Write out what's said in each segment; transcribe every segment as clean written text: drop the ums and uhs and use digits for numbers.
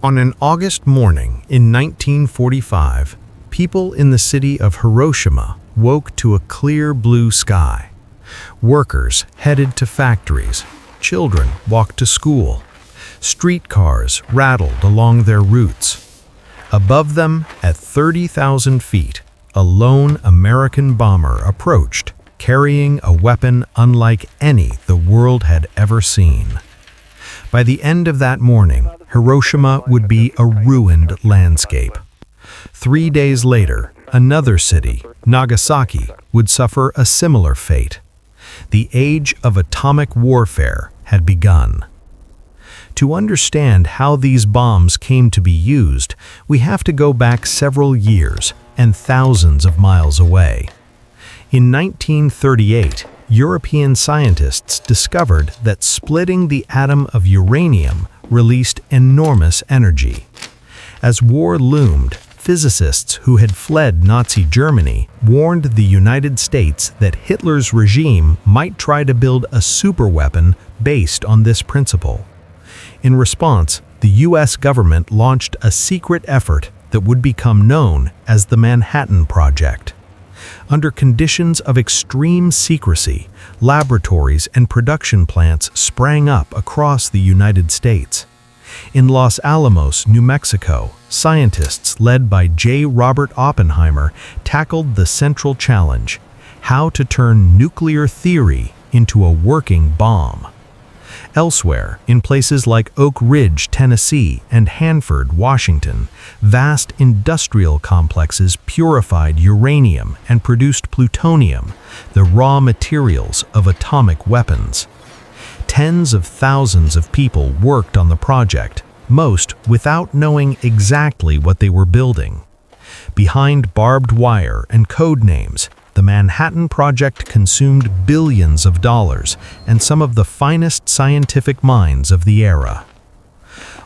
On an August morning in 1945, people in the city of Hiroshima woke to a clear blue sky. Workers headed to factories, children walked to school. Streetcars rattled along their routes. Above them, at 30,000 feet, a lone American bomber approached, carrying a weapon unlike any the world had ever seen. By the end of that morning, Hiroshima would be a ruined landscape. 3 days later, another city, Nagasaki, would suffer a similar fate. The age of atomic warfare had begun. To understand how these bombs came to be used, we have to go back several years and thousands of miles away. In 1938, European scientists discovered that splitting the atom of uranium released enormous energy. As war loomed, physicists who had fled Nazi Germany warned the United States that Hitler's regime might try to build a superweapon based on this principle. In response, the U.S. government launched a secret effort that would become known as the Manhattan Project. Under conditions of extreme secrecy, laboratories and production plants sprang up across the United States. In Los Alamos, New Mexico, scientists led by J. Robert Oppenheimer tackled the central challenge: how to turn nuclear theory into a working bomb. Elsewhere, in places like Oak Ridge, Tennessee, and Hanford, Washington, vast industrial complexes purified uranium and produced plutonium, the raw materials of atomic weapons. Tens of thousands of people worked on the project, most without knowing exactly what they were building. Behind barbed wire and code names, the Manhattan Project consumed billions of dollars and some of the finest scientific minds of the era.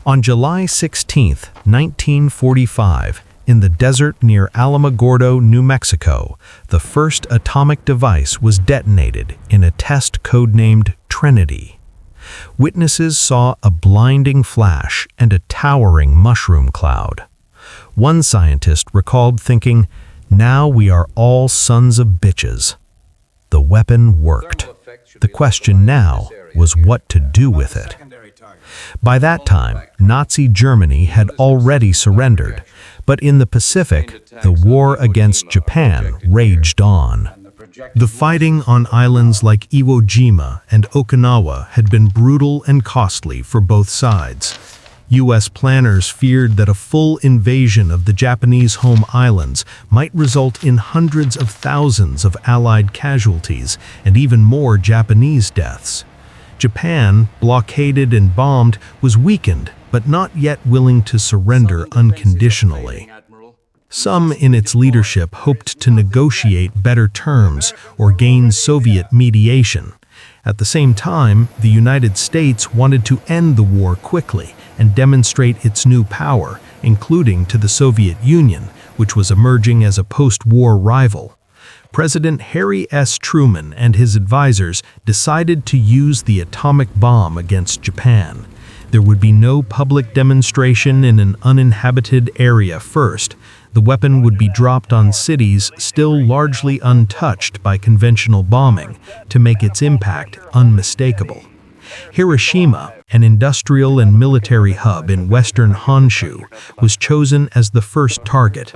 On July 16, 1945, in the desert near Alamogordo, New Mexico, the first atomic device was detonated in a test codenamed Trinity. Witnesses saw a blinding flash and a towering mushroom cloud. One scientist recalled thinking, "Now we are all sons of bitches." The weapon worked. The question now was what to do with it. By that time, Nazi Germany had already surrendered, but in the Pacific, the war against Japan raged on. The fighting on islands like Iwo Jima and Okinawa had been brutal and costly for both sides. U.S. planners feared that a full invasion of the Japanese home islands might result in hundreds of thousands of Allied casualties and even more Japanese deaths. Japan, blockaded and bombed, was weakened, but not yet willing to surrender unconditionally. Some in its leadership hoped to negotiate better terms or gain Soviet mediation. At the same time, the United States wanted to end the war quickly and demonstrate its new power, including to the Soviet Union, which was emerging as a post-war rival. President Harry S. Truman and his advisors decided to use the atomic bomb against Japan. There would be no public demonstration in an uninhabited area first. The weapon would be dropped on cities still largely untouched by conventional bombing to make its impact unmistakable. Hiroshima, an industrial and military hub in western Honshu, was chosen as the first target.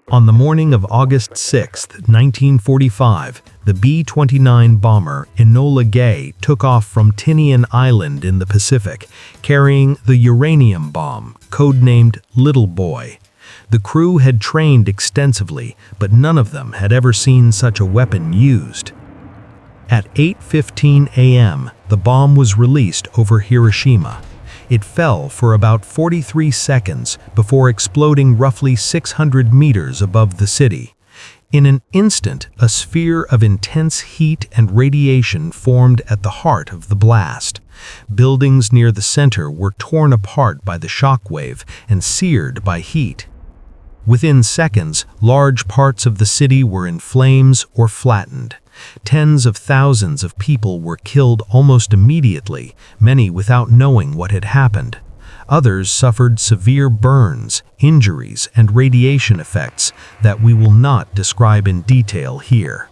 On the morning of August 6, 1945, the B-29 bomber Enola Gay took off from Tinian Island in the Pacific, carrying the uranium bomb, codenamed Little Boy. The crew had trained extensively, but none of them had ever seen such a weapon used. At 8:15 a.m., the bomb was released over Hiroshima. It fell for about 43 seconds before exploding roughly 600 meters above the city. In an instant, a sphere of intense heat and radiation formed at the heart of the blast. Buildings near the center were torn apart by the shockwave and seared by heat. Within seconds, large parts of the city were in flames or flattened. Tens of thousands of people were killed almost immediately, many without knowing what had happened. Others suffered severe burns, injuries, and radiation effects that we will not describe in detail here.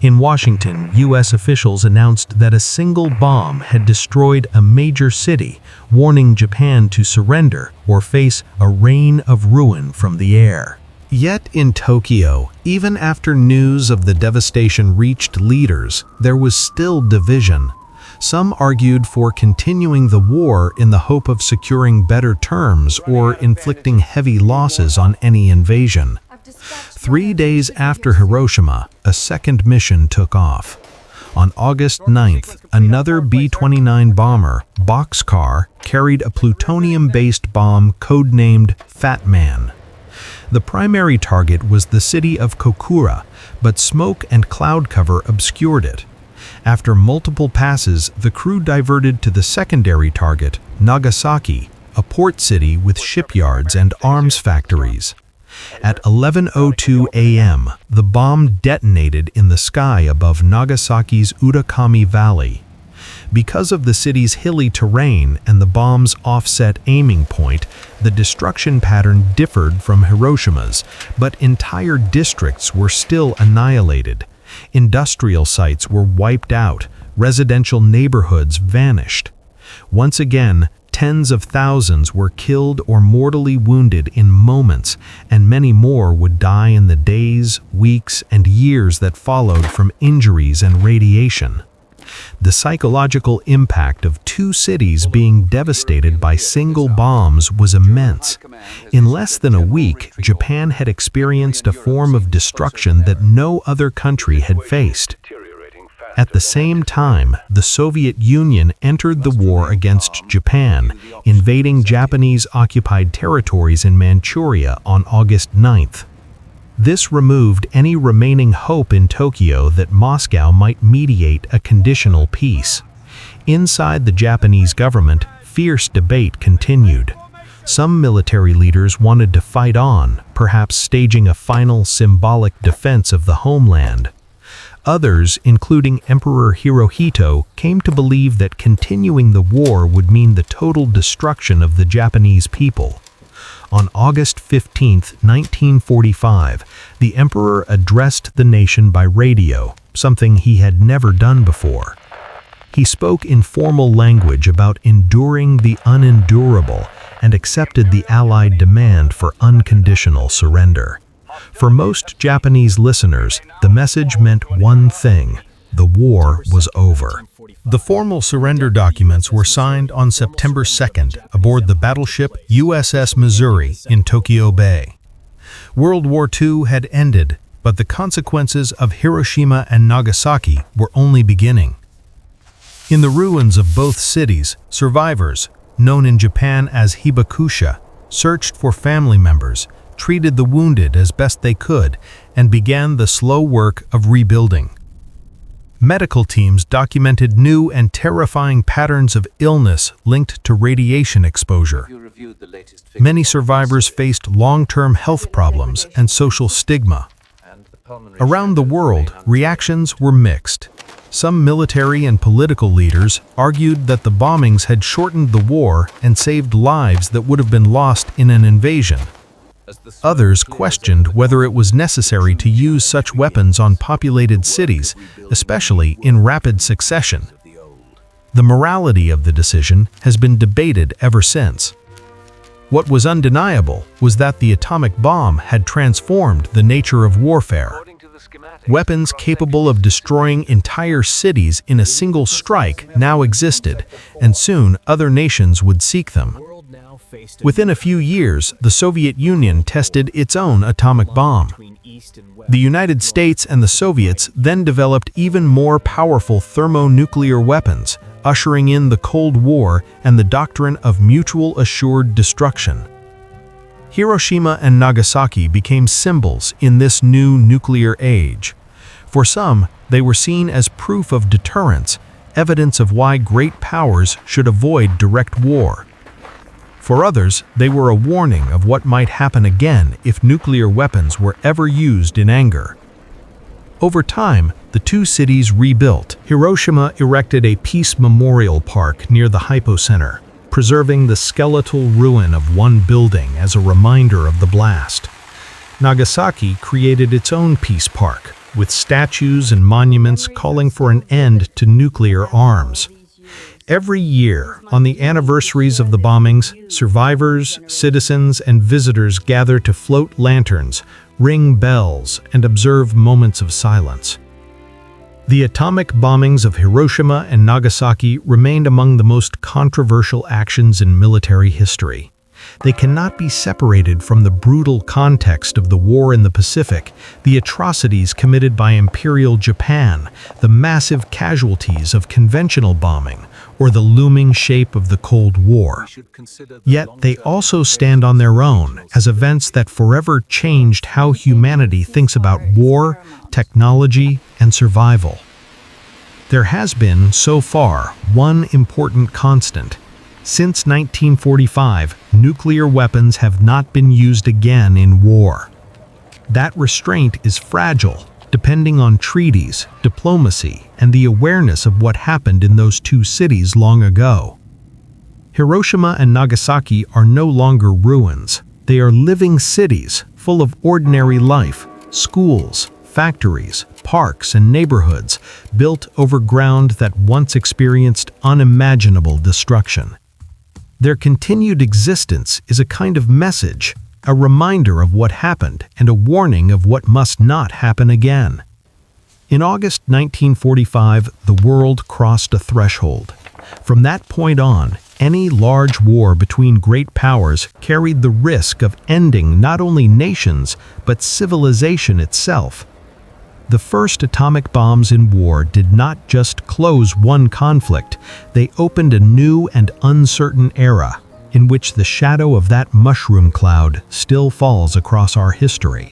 In Washington, U.S. officials announced that a single bomb had destroyed a major city, warning Japan to surrender or face a rain of ruin from the air. Yet in Tokyo, even after news of the devastation reached leaders, there was still division. Some argued for continuing the war in the hope of securing better terms or inflicting heavy losses on any invasion. 3 days after Hiroshima, a second mission took off. On August 9th, another B-29 bomber, boxcar, carried a plutonium-based bomb codenamed Fat Man. The primary target was the city of Kokura, but smoke and cloud cover obscured it. After multiple passes, the crew diverted to the secondary target, Nagasaki, a port city with shipyards and arms factories. At 11:02 a.m., the bomb detonated in the sky above Nagasaki's Utakami Valley. Because of the city's hilly terrain and the bomb's offset aiming point, the destruction pattern differed from Hiroshima's, but entire districts were still annihilated. Industrial sites were wiped out, residential neighborhoods vanished. Once again, tens of thousands were killed or mortally wounded in moments, and many more would die in the days, weeks, and years that followed from injuries and radiation. The psychological impact of two cities being devastated by single bombs was immense. In less than a week, Japan had experienced a form of destruction that no other country had faced. At the same time, the Soviet Union entered the war against Japan, invading Japanese-occupied territories in Manchuria on August 9th. This removed any remaining hope in Tokyo that Moscow might mediate a conditional peace. Inside the Japanese government, fierce debate continued. Some military leaders wanted to fight on, perhaps staging a final symbolic defense of the homeland. Others, including Emperor Hirohito, came to believe that continuing the war would mean the total destruction of the Japanese people. On August 15, 1945, the emperor addressed the nation by radio, something he had never done before. He spoke in formal language about enduring the unendurable and accepted the Allied demand for unconditional surrender. For most Japanese listeners, the message meant one thing: the war was over. The formal surrender documents were signed on September 2nd aboard the battleship USS Missouri in Tokyo Bay. World War II had ended, but the consequences of Hiroshima and Nagasaki were only beginning. In the ruins of both cities, survivors, known in Japan as hibakusha, searched for family members, treated the wounded as best they could, and began the slow work of rebuilding. Medical teams documented new and terrifying patterns of illness linked to radiation exposure. Many survivors faced long-term health problems and social stigma. Around the world, reactions were mixed. Some military and political leaders argued that the bombings had shortened the war and saved lives that would have been lost in an invasion. Others questioned whether it was necessary to use such weapons on populated cities, especially in rapid succession. The morality of the decision has been debated ever since. What was undeniable was that the atomic bomb had transformed the nature of warfare. Weapons capable of destroying entire cities in a single strike now existed, and soon other nations would seek them. Within a few years, the Soviet Union tested its own atomic bomb. The United States and the Soviets then developed even more powerful thermonuclear weapons, ushering in the Cold War and the doctrine of mutual assured destruction. Hiroshima and Nagasaki became symbols in this new nuclear age. For some, they were seen as proof of deterrence, evidence of why great powers should avoid direct war. For others, they were a warning of what might happen again if nuclear weapons were ever used in anger. Over time, the two cities rebuilt. Hiroshima erected a peace memorial park near the hypocenter. preserving the skeletal ruin of one building as a reminder of the blast. Nagasaki created its own peace park, with statues and monuments calling for an end to nuclear arms. Every year, on the anniversaries of the bombings, survivors, citizens, and visitors gather to float lanterns, ring bells, and observe moments of silence. The atomic bombings of Hiroshima and Nagasaki remained among the most controversial actions in military history. They cannot be separated from the brutal context of the war in the Pacific, the atrocities committed by Imperial Japan, the massive casualties of conventional bombing, or the looming shape of the Cold War. Yet they also stand on their own as events that forever changed how humanity thinks about war, technology, and survival. There has been, so far, one important constant. Since 1945, nuclear weapons have not been used again in war. That restraint is fragile, depending on treaties, diplomacy, and the awareness of what happened in those two cities long ago. Hiroshima and Nagasaki are no longer ruins. They are living cities, full of ordinary life, schools, factories, parks, and neighborhoods, built over ground that once experienced unimaginable destruction. Their continued existence is a kind of message, a reminder of what happened and a warning of what must not happen again. In August 1945, the world crossed a threshold. From that point on, any large war between great powers carried the risk of ending not only nations, but civilization itself. The first atomic bombs in war did not just close one conflict, they opened a new and uncertain era, in which the shadow of that mushroom cloud still falls across our history.